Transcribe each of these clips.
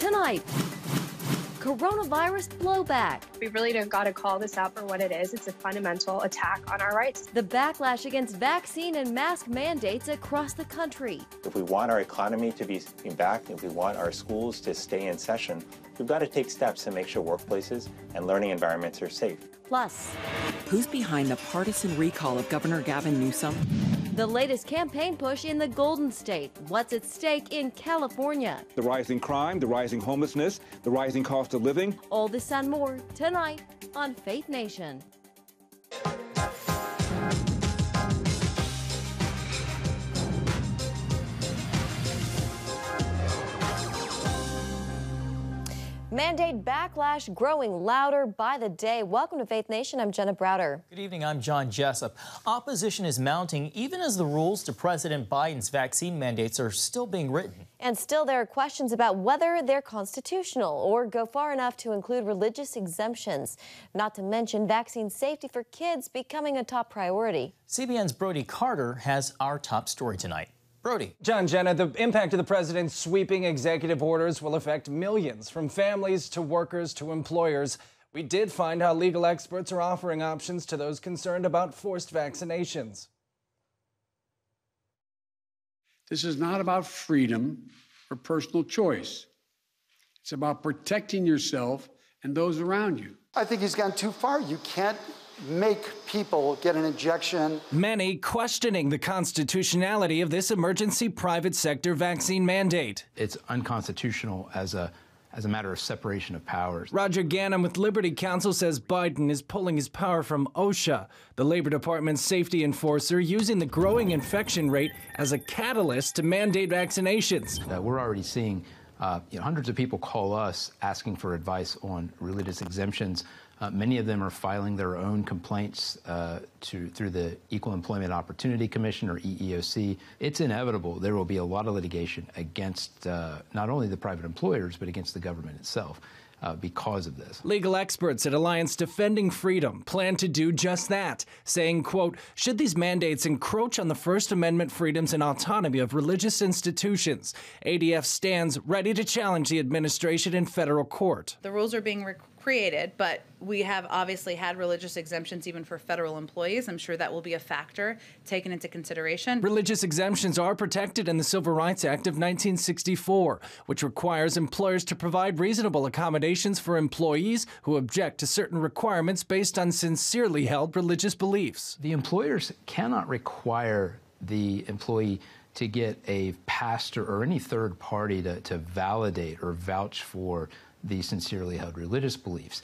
tonight. Coronavirus blowback. We really got to call this out for what it is. It's a fundamental attack on our rights. The backlash against vaccine and mask mandates across the country. If we want our economy to be back, if we want our schools to stay in session, we've got to take steps to make sure workplaces and learning environments are safe. Plus, who's behind the partisan recall of Governor Gavin Newsom? The latest campaign push in the Golden State. What's at stake in California? The rising crime, the rising homelessness, the rising cost of living. All this and more tonight on Faith Nation. Mandate backlash growing louder by the day. Welcome to Faith Nation. I'm Jenna Browder. Good evening. I'm John Jessup. Opposition is mounting even as the rules to President Biden's vaccine mandates are still being written. And still there are questions about whether they're constitutional or go far enough to include religious exemptions. Not to mention vaccine safety for kids becoming a top priority. CBN's Brody Carter has our top story tonight. Brody. John, Jenna, the impact of the president's sweeping executive orders will affect millions, from families to workers to employers. We did find how legal experts are offering options to those concerned about forced vaccinations. This is not about freedom or personal choice. It's about protecting yourself and those around you. I think he's gone too far. You can't make people get an injection. Many questioning the constitutionality of this emergency private sector vaccine mandate. It's unconstitutional as a matter of separation of powers. Roger Ganim with Liberty Counsel says Biden is pulling his power from OSHA, the Labor Department's safety enforcer, using the growing infection rate as a catalyst to mandate vaccinations. We're already seeing hundreds of people call us asking for advice on religious exemptions. Many of them are filing their own complaints through the Equal Employment Opportunity Commission, or EEOC. It's inevitable there will be a lot of litigation against not only the private employers, but against the government itself because of this. Legal experts at Alliance Defending Freedom plan to do just that, saying, quote, should these mandates encroach on the First Amendment freedoms and autonomy of religious institutions, ADF stands ready to challenge the administration in federal court. The rules are being created, but we have obviously had religious exemptions even for federal employees. I'm sure that will be a factor taken into consideration. Religious exemptions are protected in the Civil Rights Act of 1964, which requires employers to provide reasonable accommodations for employees who object to certain requirements based on sincerely held religious beliefs. The employers cannot require the employee to get a pastor or any third party to validate or vouch for the sincerely held religious beliefs.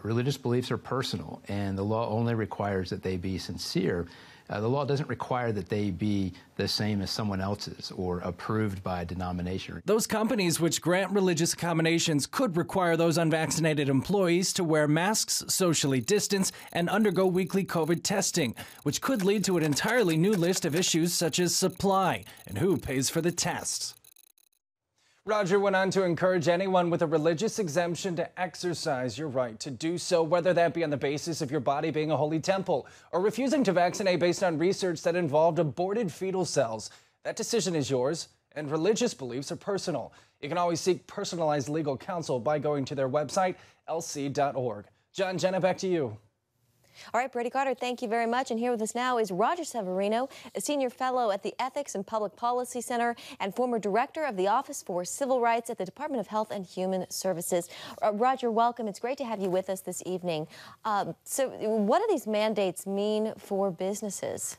Religious beliefs are personal, and the law only requires that they be sincere. The law doesn't require that they be the same as someone else's or approved by a denomination. Those companies which grant religious accommodations could require those unvaccinated employees to wear masks, socially distance, and undergo weekly COVID testing, which could lead to an entirely new list of issues such as supply and who pays for the tests. Roger went on to encourage anyone with a religious exemption to exercise your right to do so, whether that be on the basis of your body being a holy temple or refusing to vaccinate based on research that involved aborted fetal cells. That decision is yours, and religious beliefs are personal. You can always seek personalized legal counsel by going to their website, lc.org. John, Jenna, back to you. All right, Brady Carter, thank you very much. And here with us now is Roger Severino, a senior fellow at the Ethics and Public Policy Center and former director of the Office for Civil Rights at the Department of Health and Human Services. Roger, welcome. It's great to have you with us this evening. So what do these mandates mean for businesses?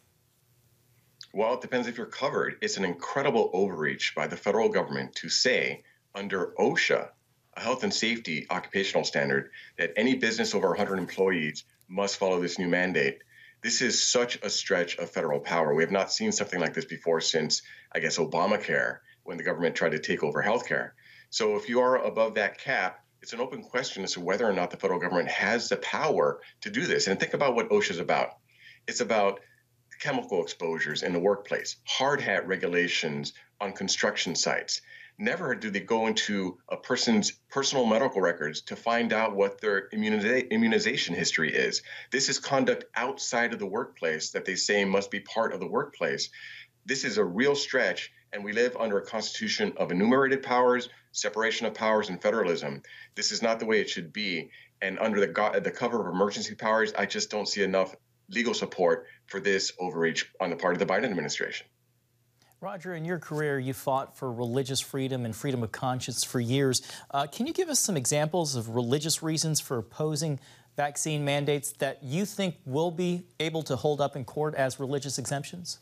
Well, it depends if you're covered. It's an incredible overreach by the federal government to say, under OSHA, a health and safety occupational standard, that any business over 100 employees must follow this new mandate. This is such a stretch of federal power. We have not seen something like this before since, I guess, Obamacare, when the government tried to take over healthcare. So if you are above that cap, it's an open question as to whether or not the federal government has the power to do this. And think about what OSHA is about. It's about chemical exposures in the workplace, hard hat regulations on construction sites. Never do they go into a person's personal medical records to find out what their immunization history is. This is conduct outside of the workplace that they say must be part of the workplace. This is a real stretch, And we live under a constitution of enumerated powers, separation of powers, and federalism. This is not the way it should be. And under the cover of emergency powers, I just don't see enough legal support for this overreach on the part of the Biden administration. Roger, in your career, you fought for religious freedom and freedom of conscience for years. Can you give us some examples of religious reasons for opposing vaccine mandates that you think will be able to hold up in court as religious exemptions?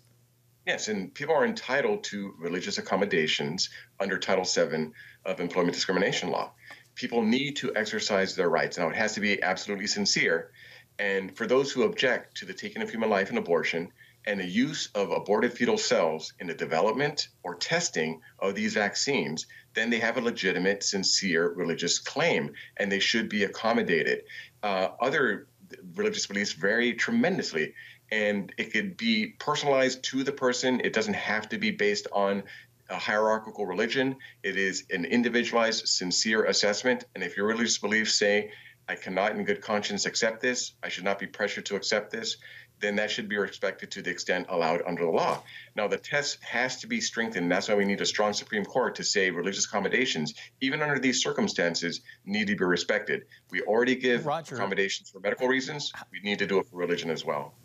Yes, and people are entitled to religious accommodations under Title VII of employment discrimination law. People need to exercise their rights. Now, it has to be absolutely sincere. And for those who object to the taking of human life and abortion and the use of aborted fetal cells in the development or testing of these vaccines, then they have a legitimate, sincere religious claim, and they should be accommodated. Other religious beliefs vary tremendously, and it could be personalized to the person. It doesn't have to be based on a hierarchical religion. It is an individualized, sincere assessment. And if your religious beliefs say, I cannot in good conscience accept this, I should not be pressured to accept this, then that should be respected to the extent allowed under the law. Now, the test has to be strengthened. That's why we need a strong Supreme Court to say religious accommodations, even under these circumstances, need to be respected. We already give accommodations for medical reasons. We need to do it for religion as well.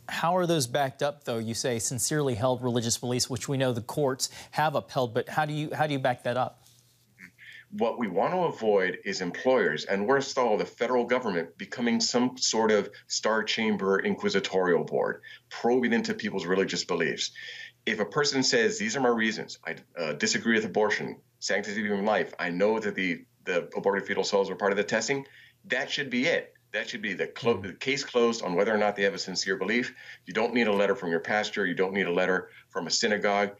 How are those backed up, though? You say sincerely held religious beliefs, which we know the courts have upheld, but how do you back that up? What we want to avoid is employers, and worst of all, the federal government becoming some sort of Star Chamber inquisitorial board, probing into people's religious beliefs. If a person says, these are my reasons, I disagree with abortion, sanctity of human life, I know that the aborted fetal cells are part of the testing, that should be it. That should be the case closed on whether or not they have a sincere belief. You don't need a letter from your pastor. You don't need a letter from a synagogue.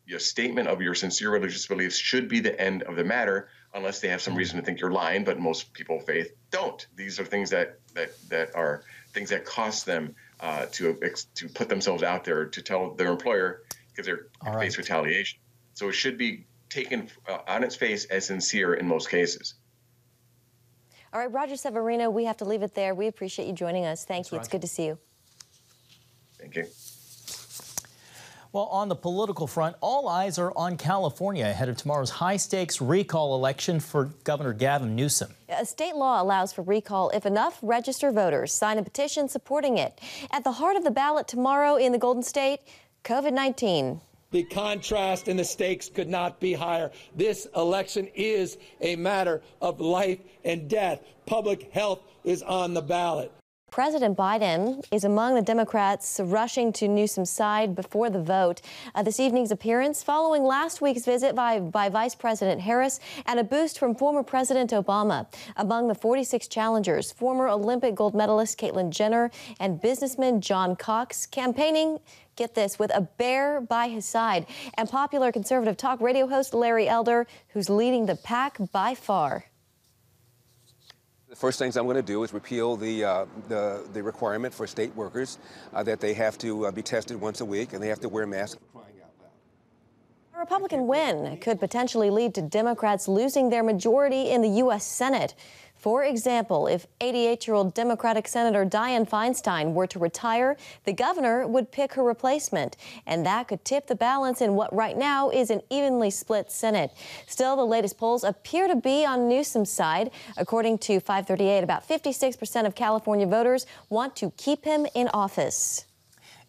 Your statement of your sincere religious beliefs should be the end of the matter, unless they have some reason to think you're lying, but most people of faith don't. These are things that are things that cost them to put themselves out there to tell their employer because they're face retaliation. So it should be taken on its face as sincere in most cases. All right, Roger Severino, we have to leave it there. We appreciate you joining us. Thank you. It's good to see you. Thank you. Well, on the political front, all eyes are on California ahead of tomorrow's high-stakes recall election for Governor Gavin Newsom. A state law allows for recall if enough registered voters sign a petition supporting it. At the heart of the ballot tomorrow in the Golden State, COVID-19. The contrast and the stakes could not be higher. This election is a matter of life and death. Public health is on the ballot. President Biden is among the Democrats rushing to Newsom's side before the vote. This evening's appearance following last week's visit by Vice President Harris and a boost from former President Obama. Among the 46 challengers, former Olympic gold medalist Caitlyn Jenner and businessman John Cox campaigning, get this, with a bear by his side, and popular conservative talk radio host Larry Elder, who's leading the pack by far. The first things I'm going to do is repeal the requirement for state workers that they have to be tested once a week and they have to wear masks. A Republican win could potentially lead to Democrats losing their majority in the U.S. Senate. For example, if 88-year-old Democratic Senator Dianne Feinstein were to retire, the governor would pick her replacement, and that could tip the balance in what right now is an evenly split Senate. Still, the latest polls appear to be on Newsom's side. According to 538, about 56% of California voters want to keep him in office.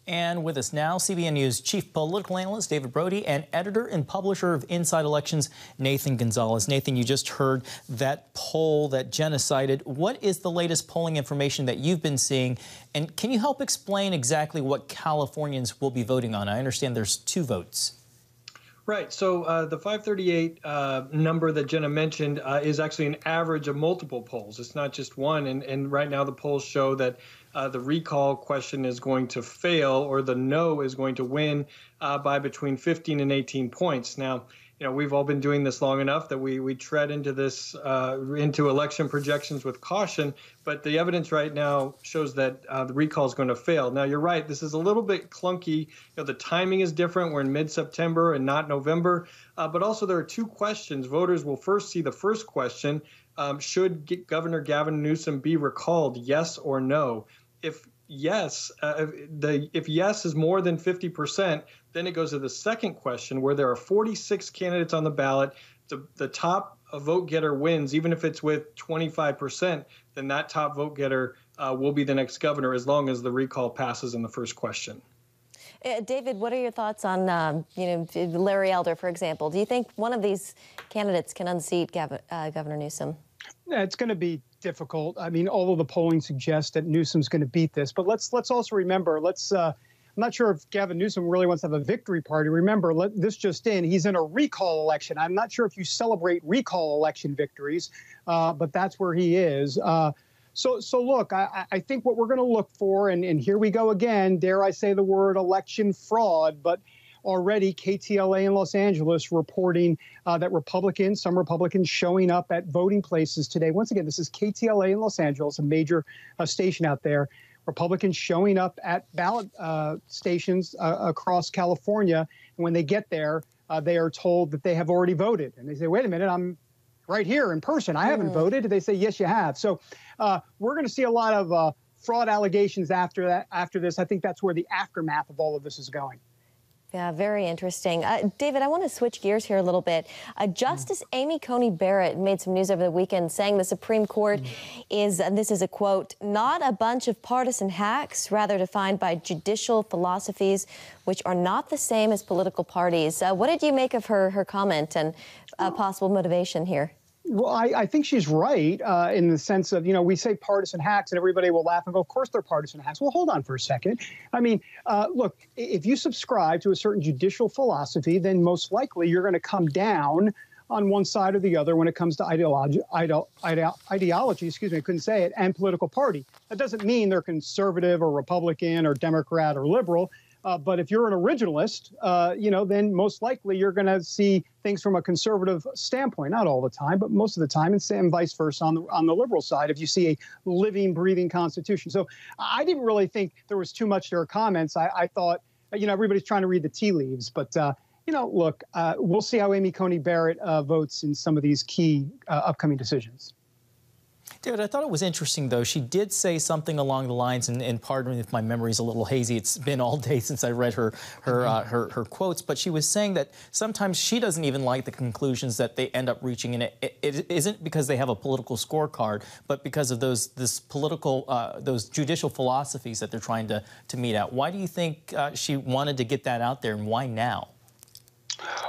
And with us now, CBN News chief political analyst David Brody and editor and publisher of Inside Elections, Nathan Gonzalez. Nathan, you just heard that poll that Jenna cited. What is the latest polling information that you've been seeing? And can you help explain exactly what Californians will be voting on? I understand there's 2 votes. Right. So the 538 number that Jenna mentioned is actually an average of multiple polls. It's not just one. And right now the polls show that the recall question is going to fail, or the no is going to win by between 15 and 18 points. Now, you know, we've all been doing this long enough that we tread into this into election projections with caution. But the evidence right now shows that the recall is going to fail. Now, you're right. This is a little bit clunky. You know, the timing is different. We're in mid-September and not November. But also there are 2 questions. Voters will first see the first question. Should Governor Gavin Newsom be recalled, yes or no? If yes, if yes is more than 50%, then it goes to the second question where there are 46 candidates on the ballot. The top vote getter wins, even if it's with 25%, then that top vote getter will be the next governor as long as the recall passes in the first question. David, what are your thoughts on, Larry Elder, for example? Do you think one of these candidates can unseat Governor Newsom? Yeah, it's going to be difficult. I mean, all of the polling suggests that Newsom's going to beat this. But let's also remember, I'm not sure if Gavin Newsom really wants to have a victory party. Remember, this just in, he's in a recall election. I'm not sure if you celebrate recall election victories, but that's where he is. So look, I think what we're going to look for, and here we go again, dare I say the word election fraud, but already KTLA in Los Angeles reporting that some Republicans showing up at voting places today. Once again, this is KTLA in Los Angeles, a major station out there. Republicans showing up at ballot stations across California. And when they get there, they are told that they have already voted. And they say, wait a minute, I'm right here in person. I haven't voted. They say, yes, you have. So we're going to see a lot of fraud allegations after this. I think that's where the aftermath of all of this is going. Yeah, very interesting. David, I want to switch gears here a little bit. Justice Amy Coney Barrett made some news over the weekend saying the Supreme Court is, and this is a quote, not a bunch of partisan hacks, rather defined by judicial philosophies, which are not the same as political parties. What did you make of her comment and possible motivation here? Well, I think she's right in the sense of, we say partisan hacks and everybody will laugh and go, of course they're partisan hacks. Well, hold on for a second. I mean, look, if you subscribe to a certain judicial philosophy, then most likely you're going to come down on one side or the other when it comes to ideology, excuse me, I couldn't say it, and political party. That doesn't mean they're conservative or Republican or Democrat or liberal. But if you're an originalist, then most likely you're going to see things from a conservative standpoint, not all the time, but most of the time, and vice versa on the liberal side, if you see a living, breathing Constitution. So I didn't really think there was too much to her comments. I thought, everybody's trying to read the tea leaves. But, look, we'll see how Amy Coney Barrett votes in some of these key upcoming decisions. David, I thought it was interesting, though. She did say something along the lines, and pardon me if my memory is a little hazy. It's been all day since I read her quotes, but she was saying that sometimes she doesn't even like the conclusions that they end up reaching, and it isn't because they have a political scorecard, but because of those judicial philosophies that they're trying to mete out. Why do you think she wanted to get that out there, and why now?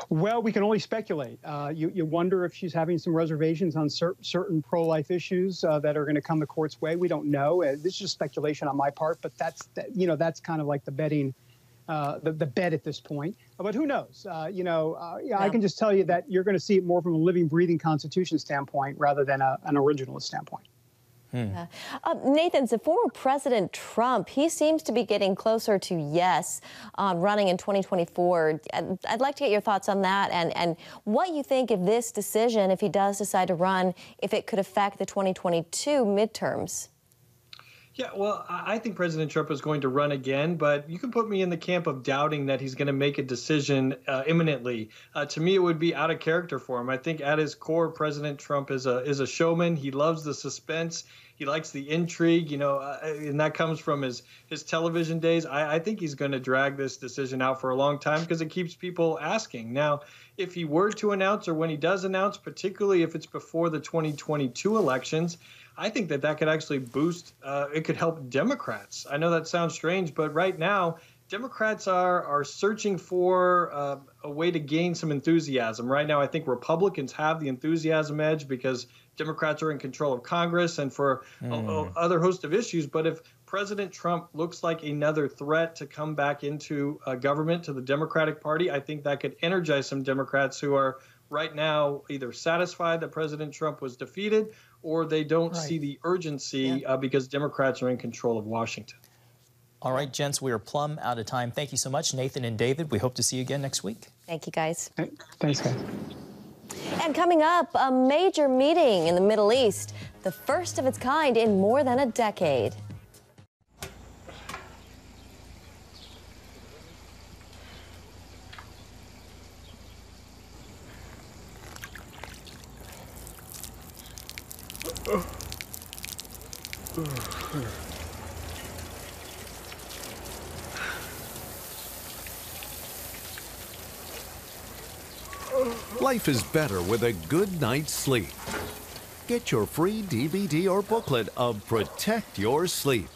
Well, we can only speculate. You wonder if she's having some reservations on certain pro-life issues that are going to come the court's way. We don't know. This is just speculation on my part, but that's kind of like the betting, the bet at this point. But who knows? I can just tell you that you're going to see it more from a living, breathing Constitution standpoint rather than an originalist standpoint. Nathan, so former President Trump, he seems to be getting closer to yes on running in 2024. I'd like to get your thoughts on that and what you think of this decision, if he does decide to run, if it could affect the 2022 midterms. Yeah, well, I think President Trump is going to run again, but you can put me in the camp of doubting that he's going to make a decision imminently. To me, it would be out of character for him. I think at his core, President Trump is a showman. He loves the suspense. He likes the intrigue, and that comes from his television days. I think he's going to drag this decision out for a long time because it keeps people asking. Now, if he were to announce, or when he does announce, particularly if it's before the 2022 elections, I think that could actually boost, it could help Democrats. I know that sounds strange, but right now, Democrats are searching for a way to gain some enthusiasm. Right now, I think Republicans have the enthusiasm edge because Democrats are in control of Congress and for other host of issues. But if President Trump looks like another threat to come back into government, to the Democratic Party, I think that could energize some Democrats who are right now either satisfied that President Trump was defeated or they don't see the urgency because Democrats are in control of Washington. All right, gents, we are plumb out of time. Thank you so much, Nathan and David. We hope to see you again next week. Thank you, guys. Thanks, guys. And coming up, a major meeting in the Middle East, the first of its kind in more than a decade. Life is better with a good night's sleep. Get your free DVD or booklet of Protect Your Sleep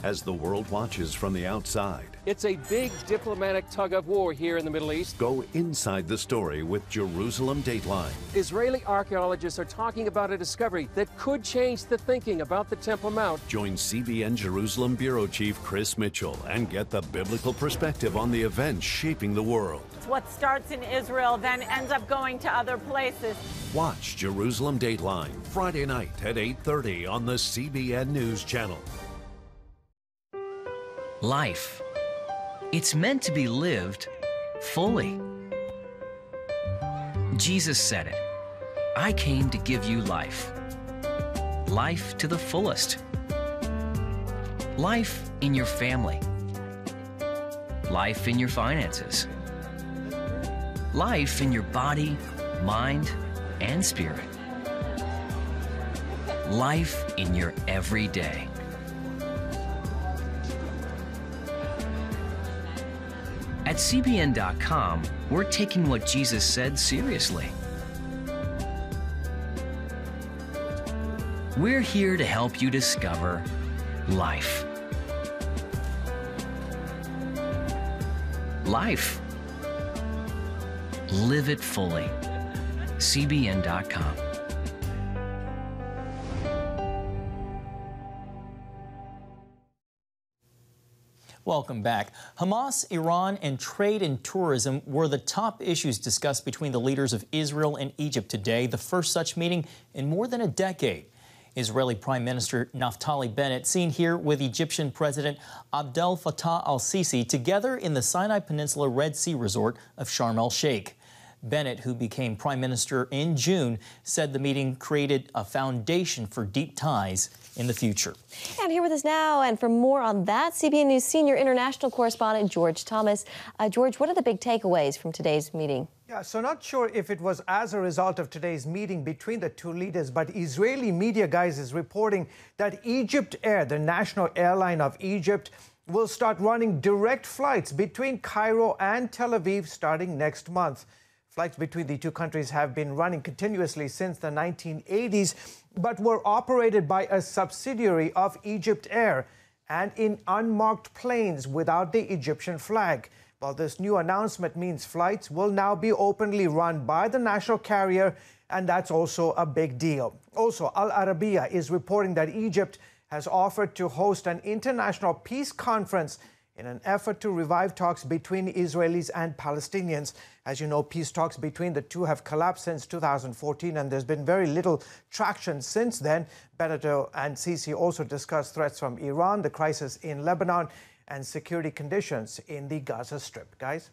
as the world watches from the outside. It's a big diplomatic tug-of-war here in the Middle East. Go inside the story with Jerusalem Dateline. Israeli archaeologists are talking about a discovery that could change the thinking about the Temple Mount. Join CBN Jerusalem Bureau Chief Chris Mitchell and get the biblical perspective on the events shaping the world. What starts in Israel then ends up going to other places. Watch Jerusalem Dateline Friday night at 8:30 on the CBN News Channel. Life. It's meant to be lived fully. Jesus said it. I came to give you life. Life to the fullest. Life in your family. Life in your finances. Life in your body, mind, and spirit. Life in your everyday. At CBN.com, we're taking what Jesus said seriously. We're here to help you discover life. Life. Live it fully. CBN.com. Welcome back. Hamas, Iran, and trade and tourism were the top issues discussed between the leaders of Israel and Egypt today, the first such meeting in more than a decade. Israeli Prime Minister Naftali Bennett seen here with Egyptian President Abdel Fattah al-Sisi together in the Sinai Peninsula Red Sea resort of Sharm el-Sheikh. Bennett, who became Prime Minister in June, said the meeting created a foundation for deep ties in the future. And here with us now, and for more on that, CBN News senior international correspondent George Thomas. George, what are the big takeaways from today's meeting? Yeah, so not sure if it was as a result of today's meeting between the two leaders, but Israeli media, guys, is reporting that Egypt Air, the national airline of Egypt, will start running direct flights between Cairo and Tel Aviv starting next month. Flights between the two countries have been running continuously since the 1980s, but were operated by a subsidiary of Egypt Air and in unmarked planes without the Egyptian flag. Well, this new announcement means flights will now be openly run by the national carrier, and that's also a big deal. Also, Al Arabiya is reporting that Egypt has offered to host an international peace conference in an effort to revive talks between Israelis and Palestinians. As you know, peace talks between the two have collapsed since 2014, and there's been very little traction since then. Bennett and Sisi also discussed threats from Iran, the crisis in Lebanon, and security conditions in the Gaza Strip. Guys?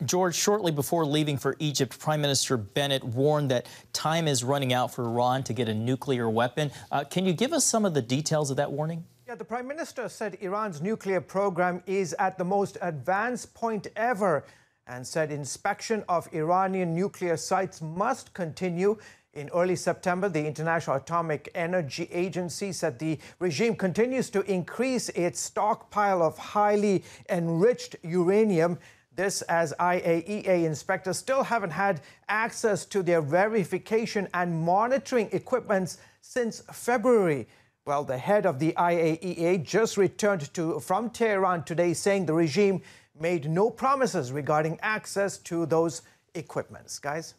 George, shortly before leaving for Egypt, Prime Minister Bennett warned that time is running out for Iran to get a nuclear weapon. Can you give us some of the details of that warning? Yeah, the Prime Minister said Iran's nuclear program is at the most advanced point ever and said inspection of Iranian nuclear sites must continue. In early September, the International Atomic Energy Agency said the regime continues to increase its stockpile of highly enriched uranium. This as IAEA inspectors still haven't had access to their verification and monitoring equipment since February. Well, the head of the IAEA just returned from Tehran today, saying the regime made no promises regarding access to those equipments. Guys?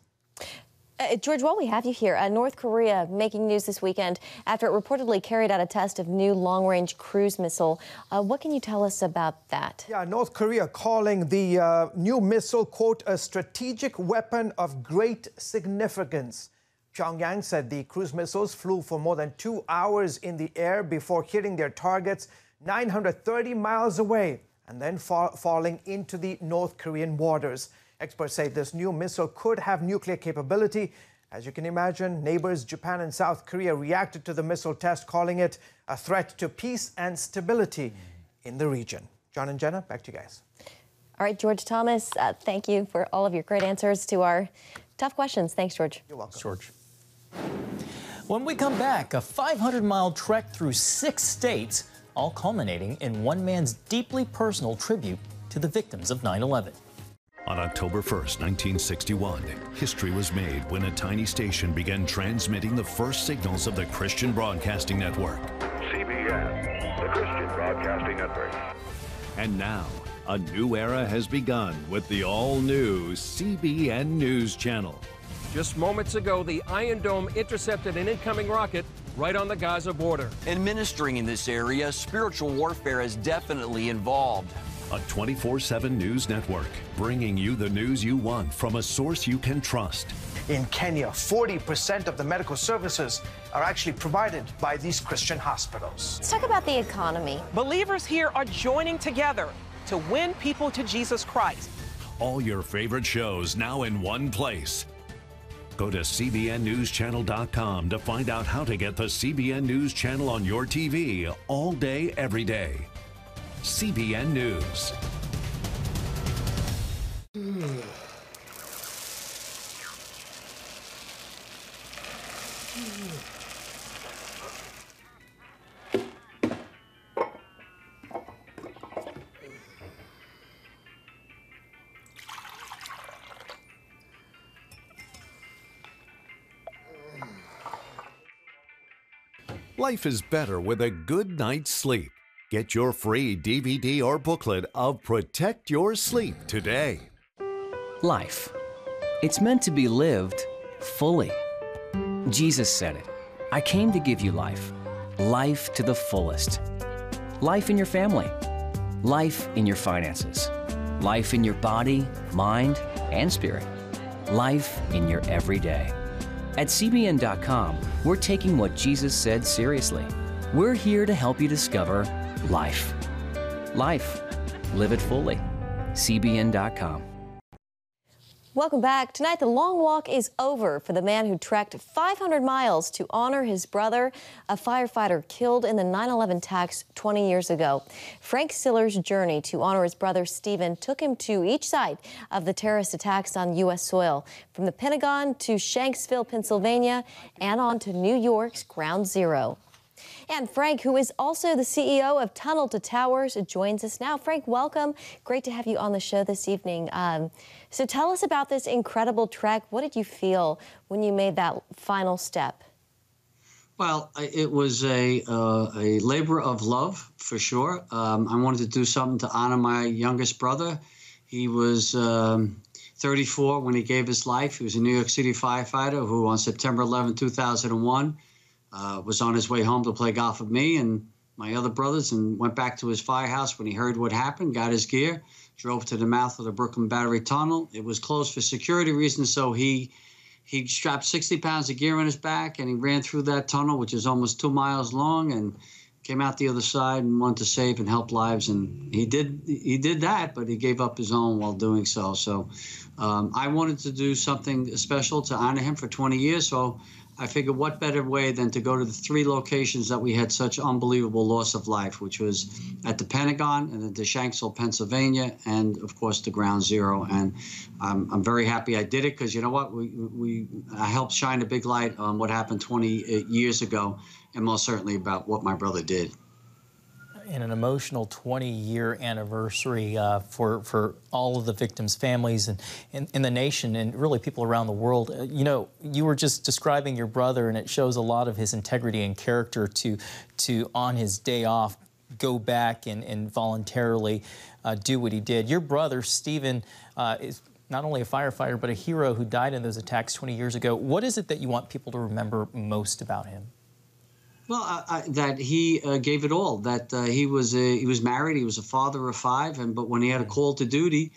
George, while we have you here, North Korea making news this weekend after it reportedly carried out a test of new long-range cruise missile. What can you tell us about that? Yeah, North Korea calling the new missile, quote, a strategic weapon of great significance. Pyongyang said the cruise missiles flew for more than 2 hours in the air before hitting their targets 930 miles away and then falling into the North Korean waters. Experts say this new missile could have nuclear capability. As you can imagine, neighbors Japan and South Korea reacted to the missile test, calling it a threat to peace and stability in the region. John and Jenna, back to you guys. All right, George Thomas, thank you for all of your great answers to our tough questions. Thanks, George. You're welcome. George. When we come back, a 500-mile trek through 6 states, all culminating in one man's deeply personal tribute to the victims of 9/11. On October 1st, 1961, history was made when a tiny station began transmitting the first signals of the Christian Broadcasting Network. CBN, the Christian Broadcasting Network. And now, a new era has begun with the all-new CBN News Channel. Just moments ago, the Iron Dome intercepted an incoming rocket right on the Gaza border. Administering in this area, spiritual warfare is definitely involved. A 24/7 news network, bringing you the news you want from a source you can trust. In Kenya, 40% of the medical services are actually provided by these Christian hospitals. Let's talk about the economy. Believers here are joining together to win people to Jesus Christ. All your favorite shows now in one place. Go to cbnnewschannel.com to find out how to get the CBN News Channel on your TV all day, every day. CBN News. Life is better with a good night's sleep. Get your free DVD or booklet of Protect Your Sleep today. Life. It's meant to be lived fully. Jesus said it. I came to give you life. Life to the fullest. Life in your family. Life in your finances. Life in your body, mind, and spirit. Life in your everyday. At CBN.com, we're taking what Jesus said seriously. We're here to help you discover life. Life. Live it fully. CBN.com. Welcome back. Tonight, the long walk is over for the man who trekked 500 miles to honor his brother, a firefighter killed in the 9/11 attacks 20 years ago. Frank Siller's journey to honor his brother Stephen took him to each side of the terrorist attacks on U.S. soil, from the Pentagon to Shanksville, Pennsylvania, and on to New York's Ground Zero. And Frank, who is also the CEO of Untitled Chapter, joins us now. Frank, welcome. Great to have you on the show this evening. So tell us about this incredible trek. What did you feel when you made that final step? Well, it was a labor of love, for sure. I wanted to do something to honor my youngest brother. He was 34 when he gave his life. He was a New York City firefighter who on September 11, 2001, was on his way home to play golf with me and my other brothers, and went back to his firehouse when he heard what happened, got his gear, drove to the mouth of the Brooklyn Battery Tunnel. It was closed for security reasons, so he strapped 60 pounds of gear on his back, and he ran through that tunnel, which is almost 2 miles long, and came out the other side and wanted to save and help lives. And he did that, but he gave up his own while doing so. So I wanted to do something special to honor him for 20 years, so I figured what better way than to go to the 3 locations that we had such unbelievable loss of life, which was at the Pentagon and then to Shanksville, Pennsylvania, and of course the Ground Zero. And I'm very happy I did it because you know what, I helped shine a big light on what happened 20 years ago, and most certainly about what my brother did. In an emotional 20-year anniversary for all of the victims' families and in the nation and really people around the world. You know, you were just describing your brother, and it shows a lot of his integrity and character to on his day off, go back and voluntarily do what he did. Your brother, Stephen, is not only a firefighter, but a hero who died in those attacks 20 years ago. What is it that you want people to remember most about him? Well, that he gave it all. That he was married. He was a father of 5, but when he had a call to duty,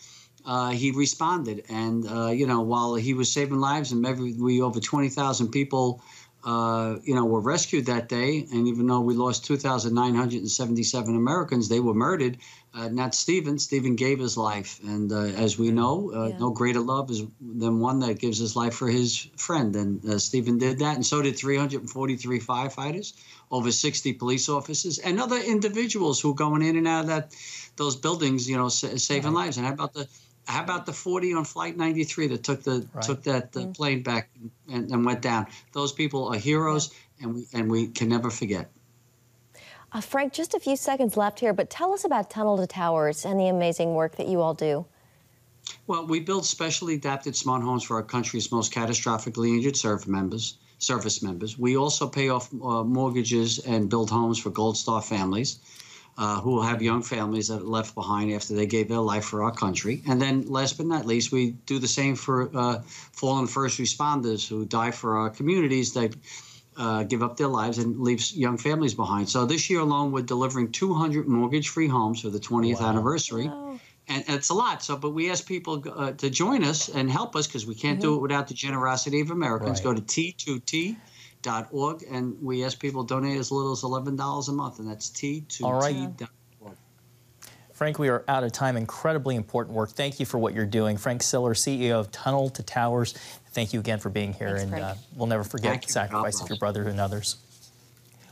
he responded. And you know, while he was saving lives, and maybe over 20,000 people, you know, were rescued that day. And even though we lost 2,977 Americans, they were murdered. Not Stephen. Stephen gave his life, and as we know, no greater love than one that gives his life for his friend. And Stephen did that, and so did 343 firefighters, over 60 police officers, and other individuals who going in and out of those buildings, you know, saving lives. And how about the 40 on Flight 93 that took that plane back and went down? Those people are heroes, and we can never forget. Frank, just a few seconds left here, but tell us about Untitled Chapter and the amazing work that you all do. Well, we build specially adapted smart homes for our country's most catastrophically injured service members. We also pay off mortgages and build homes for Gold Star families who have young families that are left behind after they gave their life for our country. And then last but not least, we do the same for fallen first responders who die for our communities that give up their lives and leave young families behind. So this year alone, we're delivering 200 mortgage-free homes for the 20th anniversary. Wow. And it's a lot. So, but we ask people to join us and help us because we can't do it without the generosity of Americans. Go to T2T.org, and we ask people to donate as little as $11 a month, and that's T2T.org. Frank, we are out of time. Incredibly important work. Thank you for what you're doing. Frank Siller, CEO of Tunnel to Towers. Thank you again for being here. Thanks, and we'll never forget the sacrifice of your brother and others.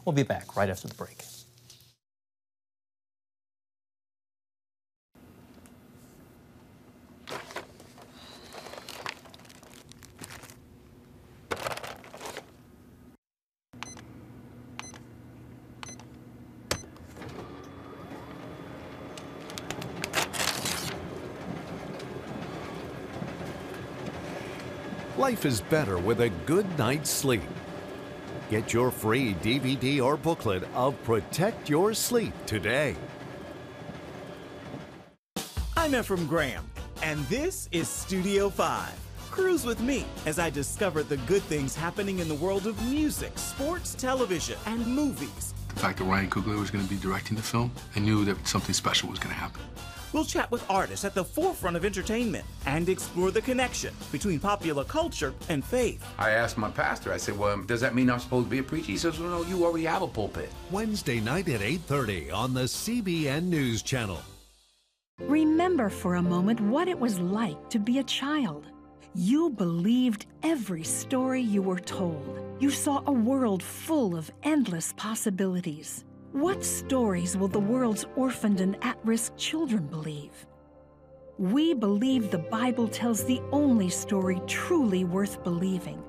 We'll be back right after the break. Life is better with a good night's sleep. Get your free DVD or booklet of Protect Your Sleep today. I'm Ephraim Graham, and this is Studio 5. Cruise with me as I discover the good things happening in the world of music, sports, television, and movies. The fact that Ryan Coogler was going to be directing the film, I knew that something special was going to happen. We'll chat with artists at the forefront of entertainment and explore the connection between popular culture and faith. I asked my pastor, I said, well, does that mean I'm supposed to be a preacher? He says, well, no, you already have a pulpit. Wednesday night at 8:30 on the CBN News Channel. Remember for a moment what it was like to be a child. You believed every story you were told. You saw a world full of endless possibilities. What stories will the world's orphaned and at-risk children believe? We believe the Bible tells the only story truly worth believing.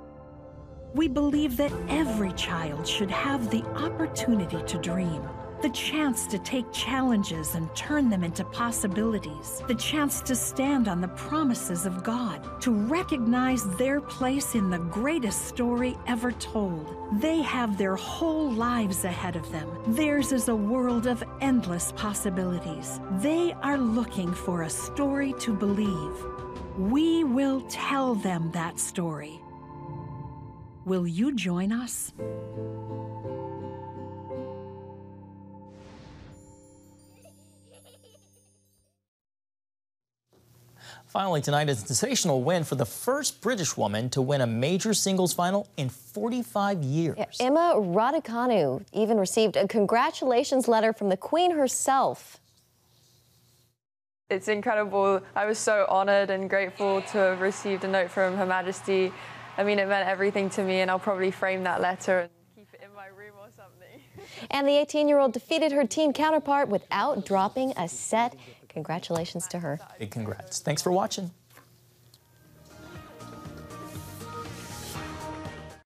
We believe that every child should have the opportunity to dream, the chance to take challenges and turn them into possibilities, the chance to stand on the promises of God, to recognize their place in the greatest story ever told. They have their whole lives ahead of them. Theirs is a world of endless possibilities. They are looking for a story to believe. We will tell them that story. Will you join us? Finally tonight, a sensational win for the first British woman to win a major singles final in 45 years. Emma Raducanu even received a congratulations letter from the Queen herself. It's incredible. I was so honored and grateful to have received a note from Her Majesty. I mean, it meant everything to me, and I'll probably frame that letter and keep it in my room or something. And the 18-year-old defeated her teen counterpart without dropping a set. Congratulations to her. Big congrats. Thanks for watching.